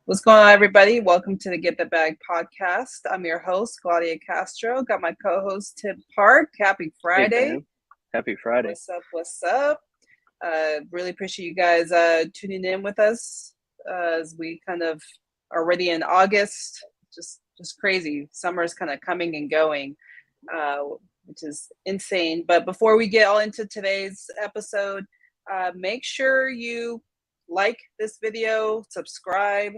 What's going on, everybody? Welcome to the Get the Bag podcast. I'm your host, Claudia Castro. Got my co-host, Tim Park. Happy Hey Friday. man, happy Friday. What's up? What's up? Really appreciate you guys tuning in with us as we kind of are already in August. Just crazy. Summer is kind of coming and going, uh, which is insane. But before we get all into today's episode, make sure you like this video, subscribe.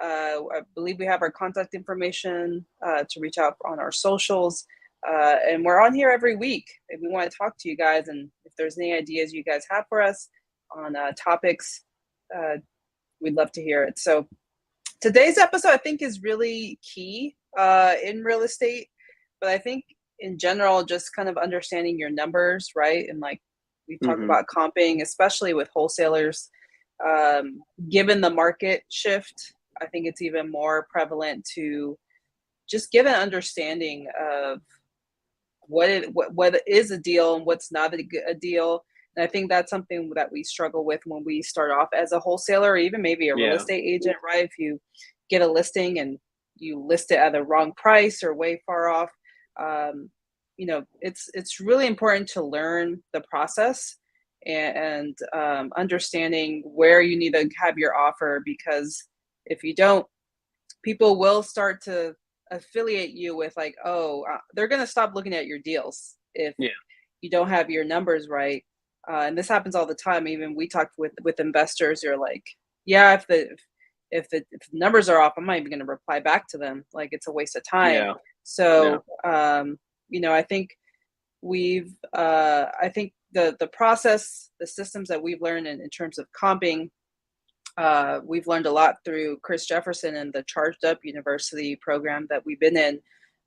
I believe we have our contact information to reach out on our socials. And we're on here every week. If we want to talk to you guys, and if there's any ideas you guys have for us on topics, we'd love to hear it. So today's episode, I think, is really key in real estate. But I think in general, just kind of understanding your numbers, right? And like we talk hmm about comping, especially with wholesalers, given the market shift, I think it's even more prevalent to just get an understanding of what is a deal and what's not a deal. And I think that's something that we struggle with when we start off as a wholesaler, or even maybe a real Yeah, estate agent, right? If you get a listing and you list it at the wrong price or way far off, it's really important to learn the process and understanding where you need to have your offer, because if you don't, people will start to affiliate you with like, oh, they're going to stop looking at your deals if yeah, you don't have your numbers right. And this happens all the time. Even we talked with investors. You're like, yeah, if the numbers are off, I'm not even going to reply back to them. Like, it's a waste of time. yeah, yeah, So, I think I think the process, the systems that we've learned in terms of comping, we've learned a lot through Chris Jefferson and the Charged Up University program that we've been in.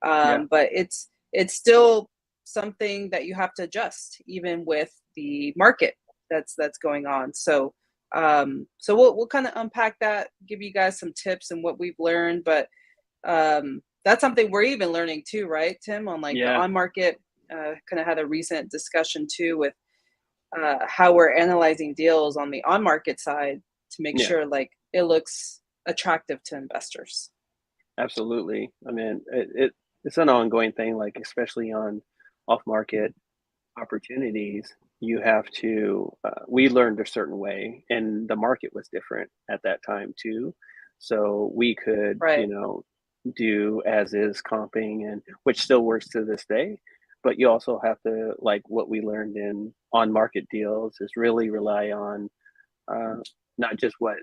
yeah, But it's still something that you have to adjust, even with the market that's going on. So we'll kind of unpack that, give you guys some tips and what we've learned. But that's something we're even learning too, right, Tim? On like the yeah, on market, kind of had a recent discussion too with how we're analyzing deals on the on market side to make yeah. sure like it looks attractive to investors. Absolutely. I mean, it's an ongoing thing. Like especially on off market opportunities, you have to. We learned a certain way, and the market was different at that time too. So we could, Right. do as is comping, and which still works to this day. But you also have to, like what we learned in on market deals, is really rely on uh, not just what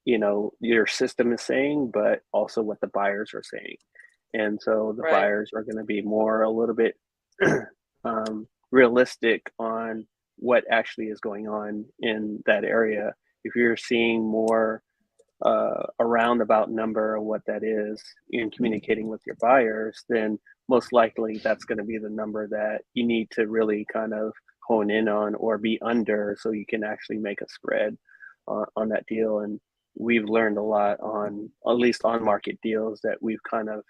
your system is saying, but also what the buyers are saying. And so the Right. buyers are going to be more a little bit realistic on what actually is going on in that area. If you're seeing more a roundabout number of what that is in communicating with your buyers, then most likely that's going to be the number that you need to really kind of hone in on or be under, so you can actually make a spread on that deal. And we've learned a lot on, at least on market deals, that we've kind of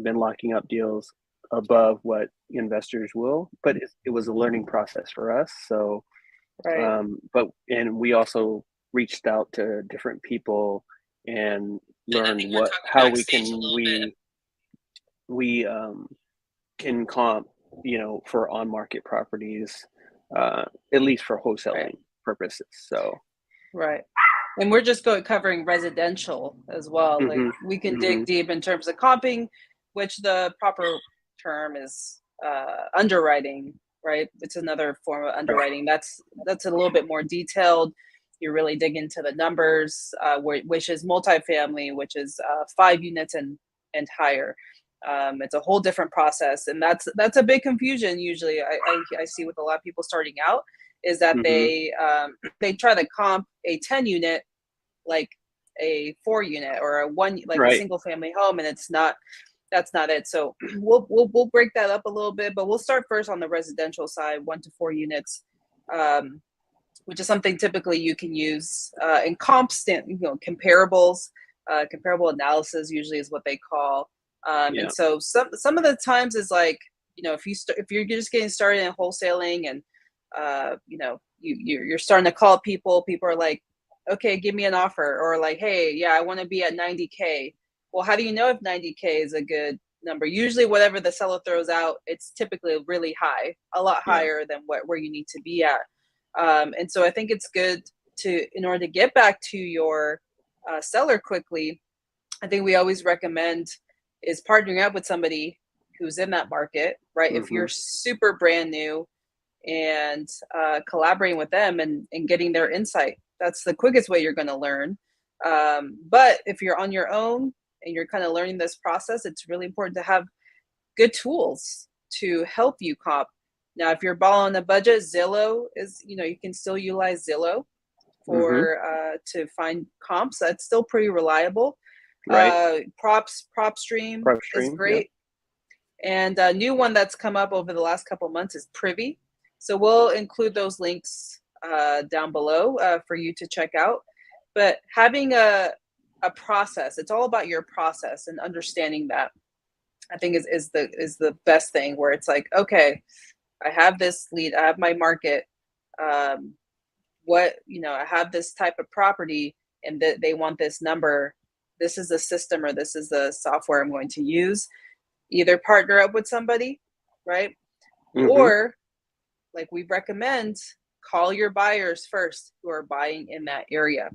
been locking up deals above what investors will, but it was a learning process for us. So Right. and we also reached out to different people and And I learned think we're what talking how we backstage a can little bit. we can comp, for on market properties, at least for Right. wholesaling purposes. So Right. And we're just covering residential as well. Like hmm we can dig hmm deep in terms of comping, which the proper term is underwriting, right? It's another form of right, underwriting. That's a little bit more detailed. You really dig into the numbers, which is multifamily, which is 5 units and higher. It's a whole different process, and that's a big confusion. Usually, I see with a lot of people starting out is that hmm they try to comp a 10 unit like a 4 unit or a one like a right, single family home, and that's not it. So we'll break that up a little bit, but we'll start first on the residential side, 1 to 4 units, um, which is something typically you can use in comparables. Comparable analysis usually is what they call. And yeah, so some of the times is like, if you're just getting started in wholesaling and you're starting to call people are like, okay, give me an offer, or like, hey, yeah, I want to be at 90K. Well, how do you know if 90K is a good number? Usually whatever the seller throws out, it's typically really high, a lot Yeah. higher than where you need to be at. And so I think it's good to, in order to get back to your seller quickly, I think we always recommend is partnering up with somebody who's in that market, right? If Mm-hmm. you're super brand new, and collaborating with them and getting their insight. That's the quickest way you're going to learn. But if you're on your own and you're kind of learning this process, it's really important to have good tools to help you comp. Now, if you're balling on a budget, Zillow is, you can still utilize Zillow Mm-hmm. for to find comps. That's still pretty reliable. Right. PropStream Prep is stream. Yeah. great. And a new one that's come up over the last couple of months is Privy. So we'll include those links down below for you to check out. But having a process, it's all about your process and understanding that. I think is the best thing, where it's like, okay, I have this lead, I have my market. Um, I have this type of property, and that they want this number. This is the system, or this is the software I'm going to use. Either partner up with somebody, right? Mm-hmm. Or, like we recommend, call your buyers first who are buying in that area.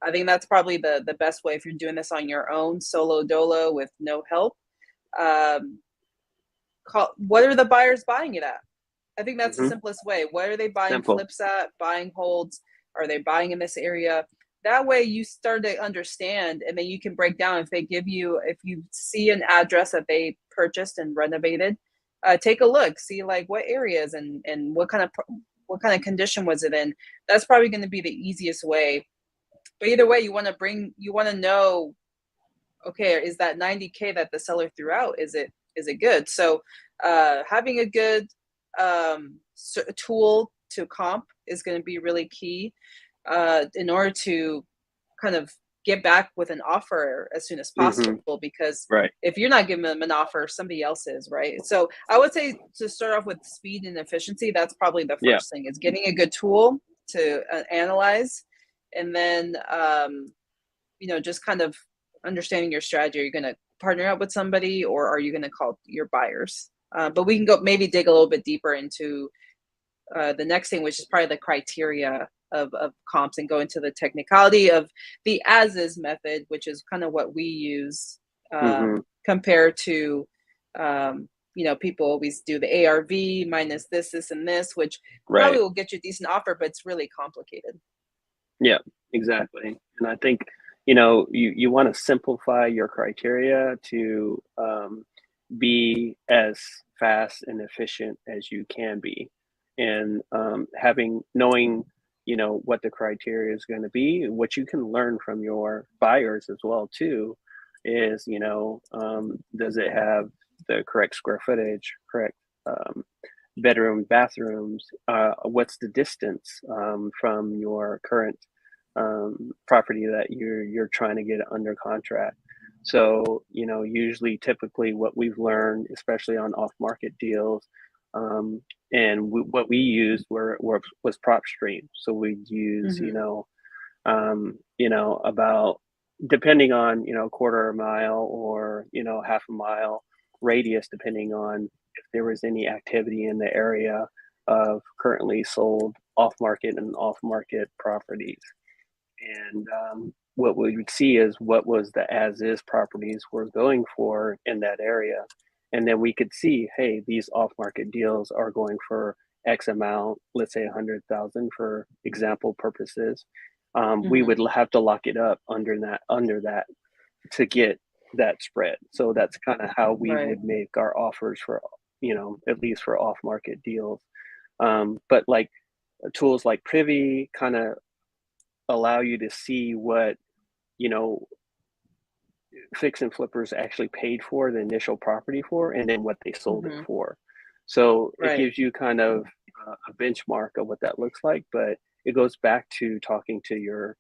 I think that's probably the best way if you're doing this on your own, solo dolo with no help. Um, what are the buyers buying it at? I think that's the Mm-hmm. simplest way. What are they buying Simple. flips at, buying holds? Are they buying in this area? That way you start to understand, and then you can break down if you see an address that they purchased and renovated, take a look, see like what areas and what kind of condition was it in. That's probably going to be the easiest way. But either way, you want to know, okay, is that 90K that the seller threw out, is it good? So having a good tool to comp is going to be really key in order to kind of get back with an offer as soon as Mm-hmm. possible, because Right. if you're not giving them an offer, somebody else is, right? So I would say, to start off with speed and efficiency, that's probably the Yeah. first thing, is getting a good tool to analyze, and then just kind of understanding your strategy. Are you going to partner up with somebody, or are you going to call your buyers? But we can go maybe dig a little bit deeper into the next thing, which is probably the criteria of comps, and go into the technicality of the as is method, which is kind of what we use Mm-hmm. compared to, people always do the ARV minus this, and this, which probably Right. will get you a decent offer, but it's really complicated. Yeah, exactly. And I think, you want to simplify your criteria to be as fast and efficient as you can be. And knowing, what the criteria is going to be, what you can learn from your buyers as well, too, is, does it have the correct square footage, correct bedroom, bathrooms? What's the distance from your current property that you're trying to get under contract? So, usually, typically, what we've learned, especially on off-market deals, and what we used was prop stream. So we'd use, Mm-hmm. about, depending on, quarter of a mile or half a mile radius, depending on if there was any activity in the area of currently sold off-market and off-market properties. And what we would see is what was the as is properties were going for in that area. And then we could see, hey, these off market deals are going for X amount, let's say 100,000 for example purposes. We Mm-hmm. would have to lock it up under that to get that spread. So that's kind of how we Right. would make our offers for, at least for off market deals. But like tools like Privy kind of allow you to see what you know fix and flippers actually paid for the initial property for, and then what they sold it Mm-hmm. for. So it Right. gives you kind of a benchmark of what that looks like, but it goes back to talking to your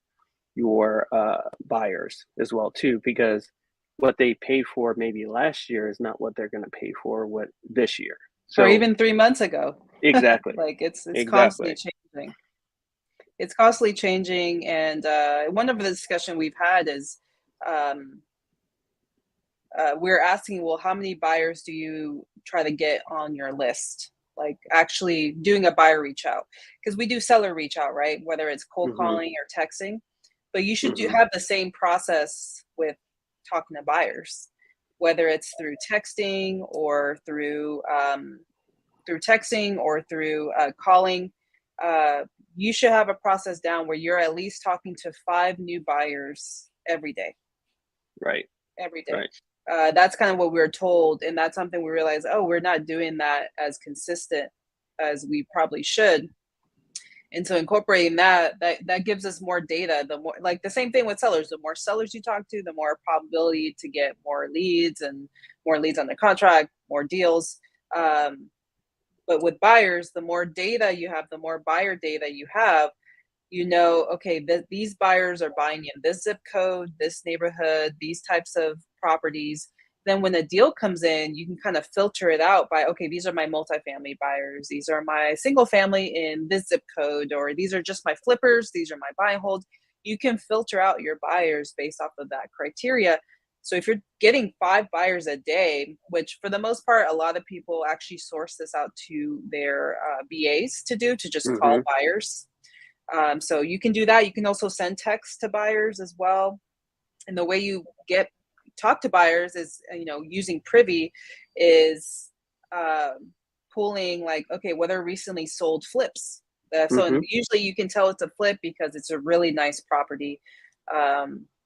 buyers as well too, because what they paid for maybe last year is not what they're going to pay for what this year. Or So even 3 months ago. exactly, Like it's constantly exactly. changing. it's constantly changing. And one of the discussion we've had is um, we're asking, well, how many buyers do you try to get on your list? Like actually doing a buyer reach out, because we do seller reach out, right? Whether it's cold Mm-hmm. calling or texting, but you should do Mm-hmm. have the same process with talking to buyers, whether it's through texting or through texting or through calling. Uh, you should have a process down where you're at least talking to 5 new buyers every day, Right. every day. Right. That's kind of what we were told, and that's something we realized. Oh, we're not doing that as consistent as we probably should. And so incorporating that gives us more data. The more, like the same thing with sellers, the more sellers you talk to, the more probability to get more leads and more leads on the contract, more deals. But with buyers, the more data you have, the more buyer data you have, okay, these buyers are buying in this zip code, this neighborhood, these types of properties. Then when a deal comes in, you can kind of filter it out by, okay, these are my multifamily buyers, these are my single family in this zip code, or these are just my flippers, these are my buy and hold. You can filter out your buyers based off of that criteria. So if you're getting 5 buyers a day, which for the most part, a lot of people actually source this out to their BAs to do, to just call Mm-hmm. buyers. So you can do that. You can also send text to buyers as well. And the way you get talk to buyers is, using Privy is pulling like, okay, what are recently sold flips? So Mm-hmm. usually you can tell it's a flip because it's a really nice property,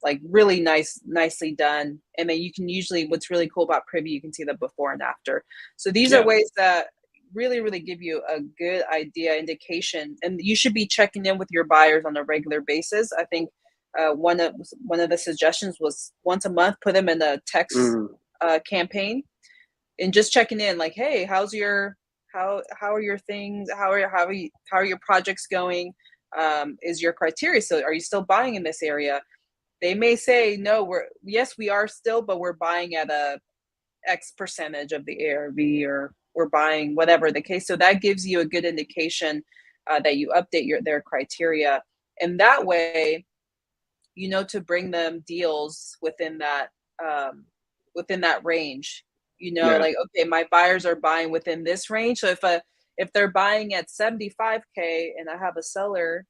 like really nicely done. And then you can usually, what's really cool about Privy, you can see the before and after. So these are Yeah. ways that really give you a good idea, indication, and you should be checking in with your buyers on a regular basis. I think one of the suggestions was once a month, put them in a text Mm. campaign, and just checking in, like, hey, how are your things? How are your projects going? Is your criteria, so are you still buying in this area? They may say no, we are still, but we're buying at a X percentage of the ARV, or we're buying whatever the case. So that gives you a good indication that you update their criteria, and that way, to bring them deals um, within that range. Yeah. Like, okay, my buyers are buying within this range. So if they're buying at 75K and I have a seller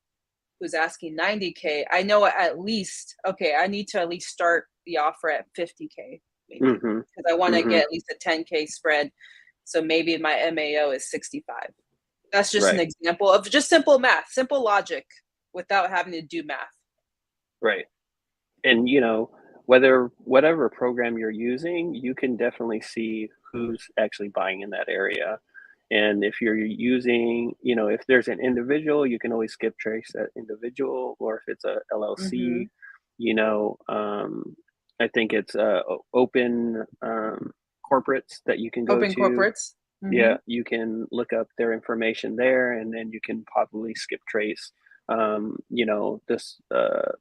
who's asking 90K, I know at least, okay, I need to at least start the offer at 50K, maybe, Mm-hmm. because I want to Mm-hmm. get at least a 10K spread. So maybe my MAO is 65. That's just an Right. example of just simple math, simple logic without having to do math. Right. And whatever program you're using, you can definitely see who's actually buying in that area. And if you're using, if there's an individual, you can always skip trace that individual, or if it's a Mm-hmm. LLC, you know, I think it's open corporates that you can go Open to. corporates. Mm-hmm. Yeah, you can look up their information there, and then you can probably skip trace, this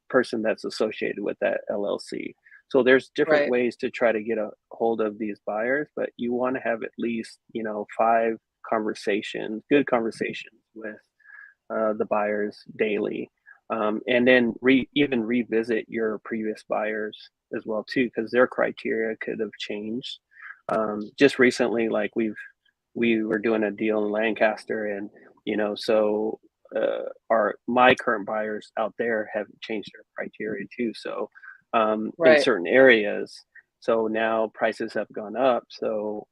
person that's associated with that LLC. So there's different Right. ways to try to get a hold of these buyers, but you want to have at least, 5 conversations, good conversations with the buyers daily, and then even revisit your previous buyers as well too, because their criteria could have changed. Just recently, like we were doing a deal in Lancaster, and so our my current buyers out there have changed their criteria too. So in Right. certain areas, so now prices have gone up. So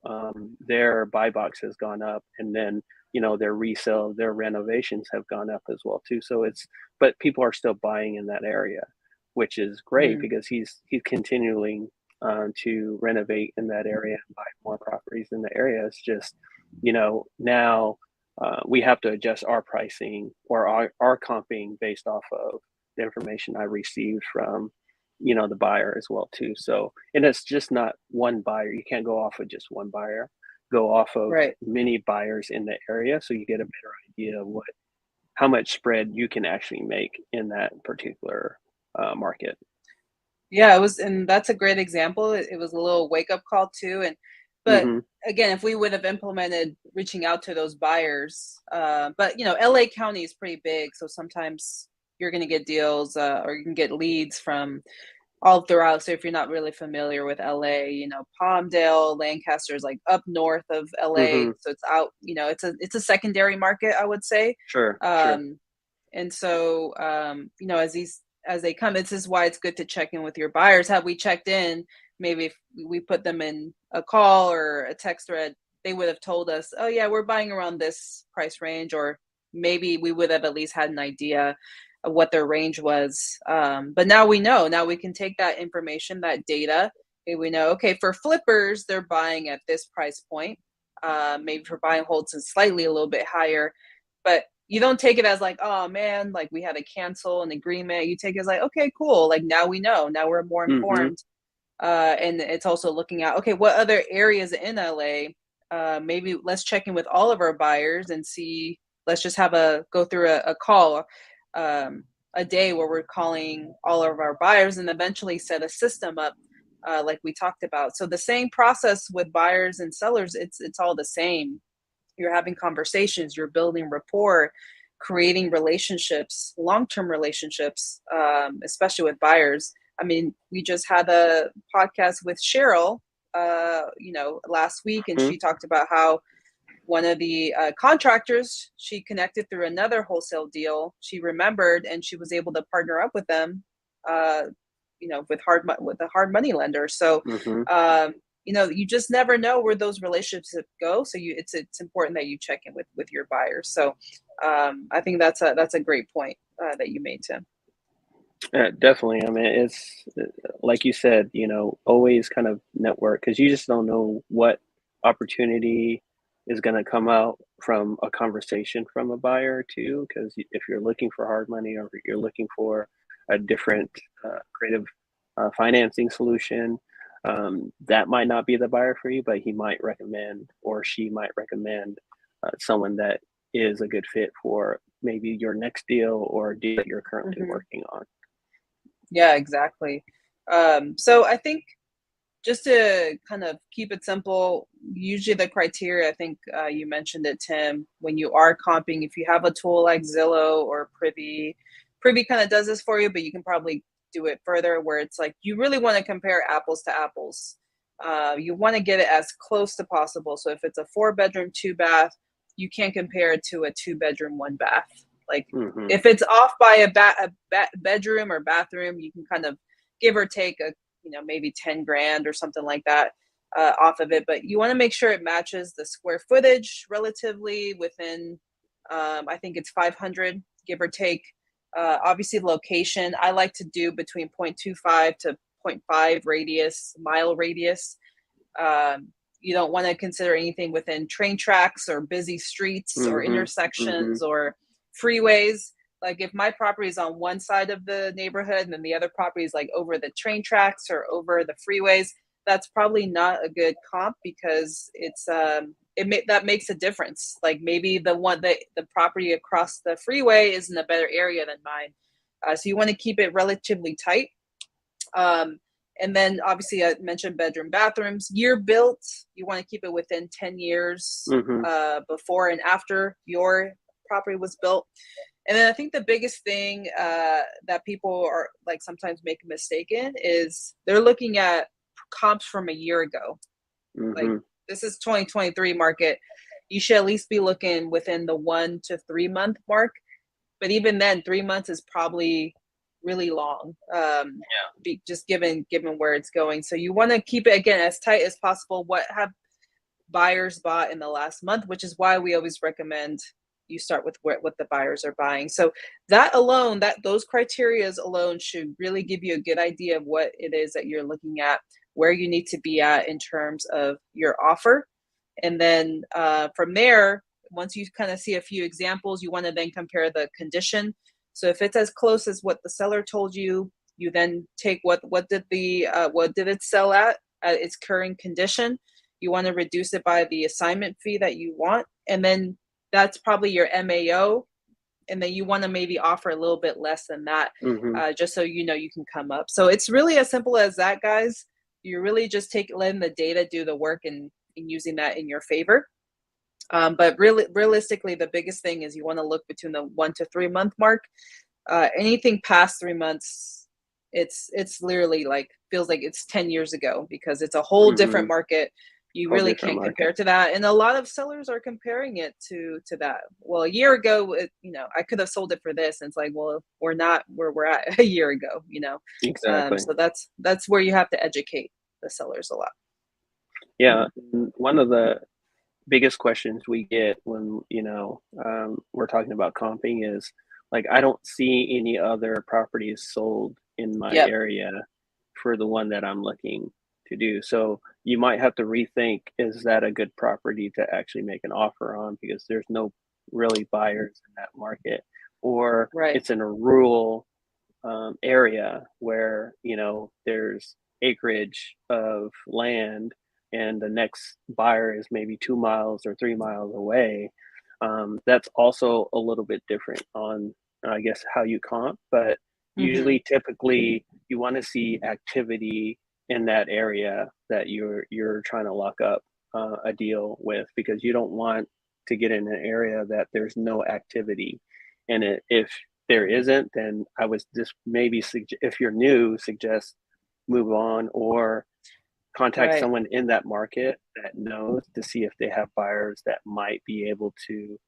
their buy box has gone up, and then their resale, their renovations have gone up as well too. So but people are still buying in that area, which is great Mm. because he's continuing to renovate in that area and buy more properties in the area. It's just, now we have to adjust our pricing or our comping based off of the information I received from, the buyer as well too. So, and it's just not one buyer. You can't go off of just one buyer. Go off of Right. many buyers in the area, so you get a better idea of how much spread you can actually make in that particular market. Yeah, it was, and that's a great example. It was a little wake up call too. And But again, if we would have implemented reaching out to those buyers, but LA County is pretty big, so sometimes you're going to get deals, or you can get leads from all throughout. So if you're not really familiar with LA, Palmdale, Lancaster is like up north of LA, so it's out. It's a secondary market, I would say. Sure, sure. And so, as they come, this is why it's good to check in with your buyers. Have we checked in? Maybe if we put them in a call or a text thread, they would have told us, oh yeah, we're buying around this price range, or maybe we would have at least had an idea of what their range was. But now we know. Now we can take that information, that data, and we know, okay, for flippers, they're buying at this price point. Maybe for buy and holds is slightly a little bit higher, but you don't take it as like, oh man, like we had to cancel an agreement. You take it as like, okay, cool. Like now we know. Now we're more informed. And it's also looking at, okay, what other areas in LA? Maybe let's check in with all of our buyers and see. Let's just go through a call, a day where we're calling all of our buyers, and eventually set a system up, like we talked about. So the same process with buyers and sellers, it's all the same. You're having conversations, you're building rapport, creating relationships, long-term relationships, especially with buyers. I mean, we just had a podcast with Cheryl, last week, and she talked about how one of the contractors she connected through another wholesale deal, she remembered, and she was able to partner up with them, with a hard money lender. So, you just never know where those relationships go. So it's important that you check in with your buyers. So I think that's a great point that you made, Tim. Definitely. I mean, it's like you said, always kind of network, because you just don't know what opportunity is going to come out from a conversation from a buyer too. Because if you're looking for hard money, or you're looking for a different creative financing solution, that might not be the buyer for you, but he might recommend, or she might recommend someone that is a good fit for maybe your next deal or a deal that you're currently working on. Yeah, exactly. So I think, just to kind of keep it simple, usually the criteria, I think you mentioned it, Tim, when you are comping, if you have a tool like Zillow or Privy kind of does this for you, but you can probably do it further, where it's like you really want to compare apples to apples. You want to get it as close to possible. So if it's a 4-bedroom, 2-bath, you can't compare it to a 2-bedroom, 1-bath. Like if it's off by a bedroom or bathroom, you can kind of give or take maybe 10 grand or something like that off of it. But you want to make sure it matches the square footage relatively within, I think it's 500, give or take. Obviously, location, I like to do between 0.25 to 0.5 mile radius. You don't want to consider anything within train tracks or busy streets or intersections or freeways. Like if my property is on one side of the neighborhood and then the other property is like over the train tracks or over the freeways, that's probably not a good comp, because that makes a difference. Like maybe the property across the freeway is in a better area than mine. So you want to keep it relatively tight. And then obviously I mentioned bedroom, bathrooms, year built. You want to keep it within 10 years before and after your property was built. And then I think the biggest thing that people are like sometimes make a mistake in is they're looking at comps from a year ago. Like this is 2023 market. You should at least be looking within the 1 to 3 month mark. But even then, 3 months is probably really long, just given where it's going. So you want to keep it, again, as tight as possible. What have buyers bought in the last month, which is why we always recommend you start with what the buyers are buying. So those criterias alone should really give you a good idea of what it is that you're looking at, where you need to be at in terms of your offer. And then from there, once you kind of see a few examples, you want to then compare the condition. So if it's as close as what the seller told you, you then take what did it sell at its current condition. You want to reduce it by the assignment fee that you want, and then that's probably your MAO. And then you want to maybe offer a little bit less than that, just so you can come up. So it's really as simple as that, guys. You really just letting the data do the work, and and using that in your favor. But really, realistically, the biggest thing is you want to look between the 1 to 3 month mark. Anything past 3 months, it's literally like feels like it's 10 years ago because it's a whole different Mm-hmm. market. You Whole really different can't market. compare to that, and a lot of sellers are comparing it to that. Well, a year ago, I could have sold it for this, and it's like, well, we're not where we're at a year ago. Exactly. So that's where you have to educate the sellers a lot. Yeah. One of the biggest questions we get when we're talking about comping is like, I don't see any other properties sold in my Yep. area for the one that I'm looking to do. So you might have to rethink, is that a good property to actually make an offer on, because there's no really buyers in that market, or Right. it's in a rural area where there's acreage of land, and the next buyer is maybe 2 miles or 3 miles away. That's also a little bit different on, I guess, how you comp. But Hmm. usually, typically, you want to see activity in that area that you're trying to lock up a deal with, because you don't want to get in an area that there's no activity. And if there isn't, then I was just maybe if you're new, suggest move on, or contact Right. someone in that market that knows, to see if they have buyers that might be able to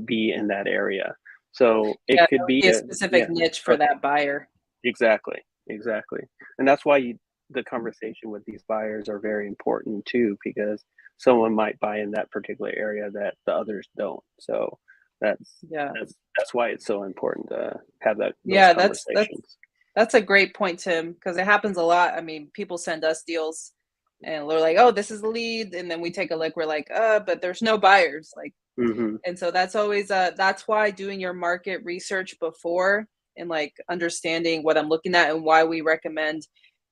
be in that area. So Yeah, it that could would be be a a, specific yeah, niche for go that buyer. exactly, exactly. And that's why the conversation with these buyers are very important too, because someone might buy in that particular area that the others don't. So that's Yeah. that's why it's so important to have those Yeah, that's conversations. that's a great point, Tim, because it happens a lot. I mean, people send us deals and they're like, "Oh, this is the lead," and then we take a look. We're like, but there's no buyers." Like, Hmm. and so that's why doing your market research before and like understanding what I'm looking at and why we recommend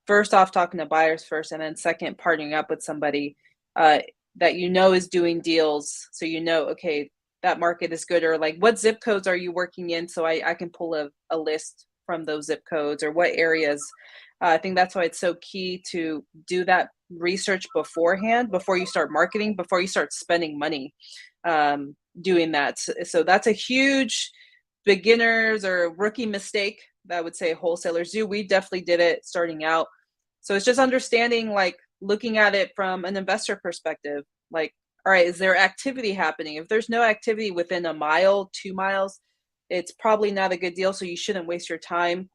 first off talking to buyers first, and then second partnering up with somebody uh, that is doing deals, so okay, that market is good, or like what zip codes are you working in, so I can pull a list from those zip codes, or what areas. I think that's why it's so key to do that research beforehand, before you start marketing, before you start spending money doing that. So that's a huge beginners or rookie mistake that I would say wholesalers do. We definitely did it starting out. So it's just understanding, like looking at it from an investor perspective. Like, all right, is there activity happening? If there's no activity within a mile, 2 miles, it's probably not a good deal. So you shouldn't waste your time.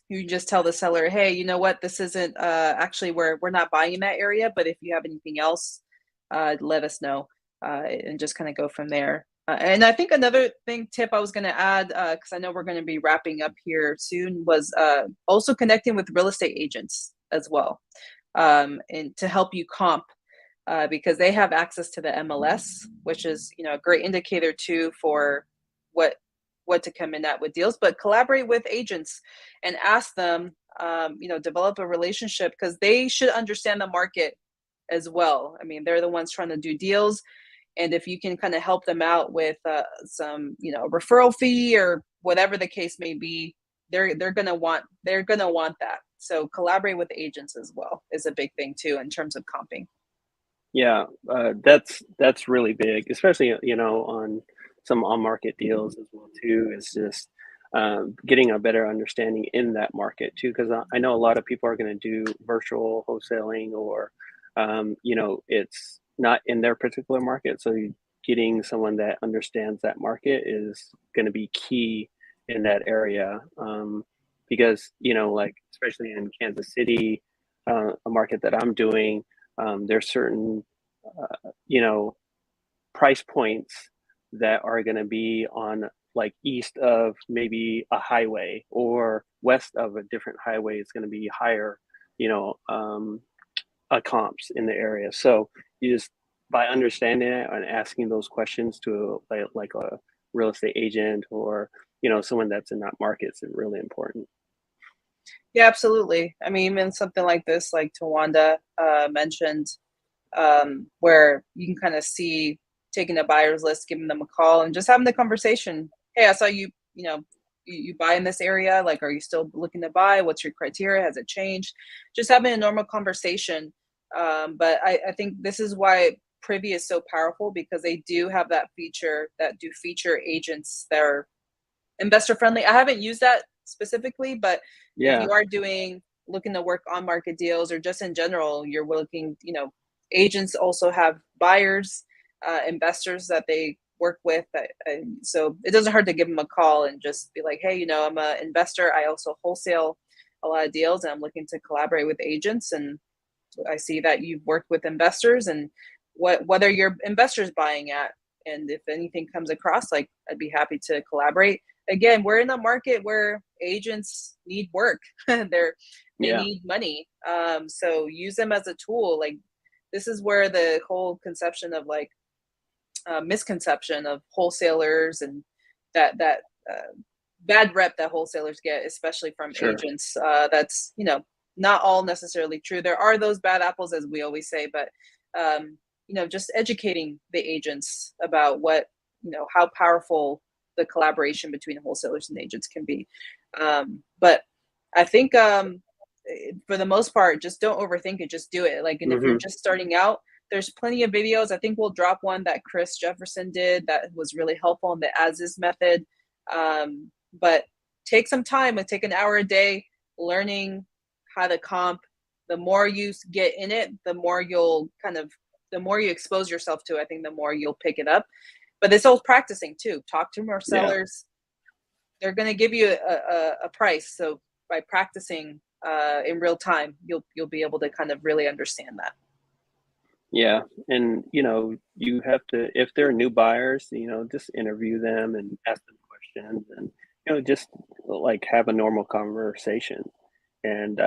You just tell the seller, hey, you know what, this isn't actually where we're not buying in that area, but if you have anything else, let us know, and just kind of go from there. And I think another tip I was going to add, because I know we're going to be wrapping up here soon, was also connecting with real estate agents as well, and to help you comp, because they have access to the MLS, which is a great indicator too for what to come in at with deals. But collaborate with agents and ask them, develop a relationship, because they should understand the market as well. I mean, they're the ones trying to do deals, and if you can kind of help them out with some referral fee or whatever the case may be, they're gonna want that. So collaborate with agents as well is a big thing too in terms of comping. Yeah, that's really big, especially on some on market deals as well too. Is just getting a better understanding in that market too, because I know a lot of people are going to do virtual wholesaling, or it's not in their particular market. So getting someone that understands that market is going to be key in that area, because like especially in Kansas City, a market that I'm doing, there's certain you know price points that are going to be on, like, east of maybe a highway, or west of a different highway is going to be higher, you know comps in the area. So you just, by understanding it and asking those questions to like a real estate agent, or someone that's in that market, is really important. Yeah, absolutely. I mean, even something like this, like Tawanda mentioned, where you can kind of see taking a buyer's list, giving them a call, and just having the conversation. Hey, I saw you buy in this area. Like, are you still looking to buy? What's your criteria? Has it changed? Just having a normal conversation. But I think this is why Privy is so powerful because they do have that feature that do feature agents that are investor friendly. I haven't used that specifically, but if Yeah, you are looking to work on market deals or just in general, you're looking, agents also have buyers, investors that they work with. So it doesn't hurt to give them a call and just be like, hey, I'm an investor. I also wholesale a lot of deals and I'm looking to collaborate with agents. And I see that you've worked with investors and whether your investors buying at, and if anything comes across, like I'd be happy to collaborate. Again, we're in a market where agents need work. They yeah, need money. So use them as a tool. Like this is where the whole conception of like misconception of wholesalers and that uh, bad rep that wholesalers get, especially from sure. agents. That's not all necessarily true. There are those bad apples, as we always say, but just educating the agents about what how powerful the collaboration between wholesalers and agents can be. But I think for the most part, just don't overthink it. Just do it. Like, and if you're Hmm. just starting out, there's plenty of videos. I think we'll drop one that Chris Jefferson did that was really helpful in the as is method. But take some time and take an hour a day learning how to comp. The more you get in it, the more the more you expose yourself to, I think the more you'll pick it up. But it's all practicing too. Talk to more Yeah, sellers. They're going to give you a price. So by practicing in real time, you'll be able to kind of really understand that. yeah, and you have to, if they're new buyers, just interview them and ask them questions, and just like have a normal conversation. And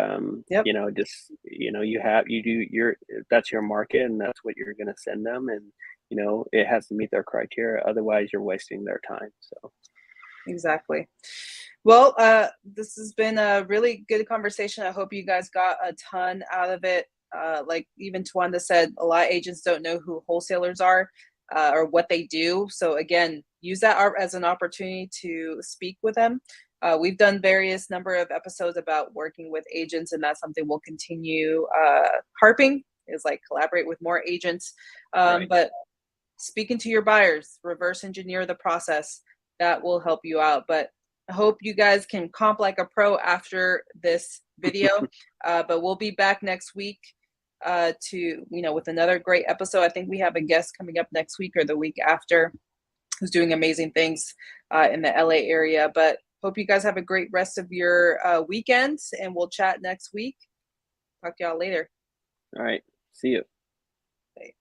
Yep. just you do your that's your market, and that's what you're going to send them, and it has to meet their criteria, otherwise you're wasting their time. So Exactly. Well, this has been a really good conversation. I hope you guys got a ton out of it. Like even Twanda said, a lot of agents don't know who wholesalers are or what they do. So again, use that as an opportunity to speak with them. We've done various number of episodes about working with agents, and that's something we'll continue harping is like collaborate with more agents. right. But speaking to your buyers, reverse engineer the process. That will help you out. But I hope you guys can comp like a pro after this video. But we'll be back next week with another great episode. I think we have a guest coming up next week or the week after who's doing amazing things in the LA area. But hope you guys have a great rest of your weekends, and we'll chat next week. Talk to y'all later. All right, see you. Bye.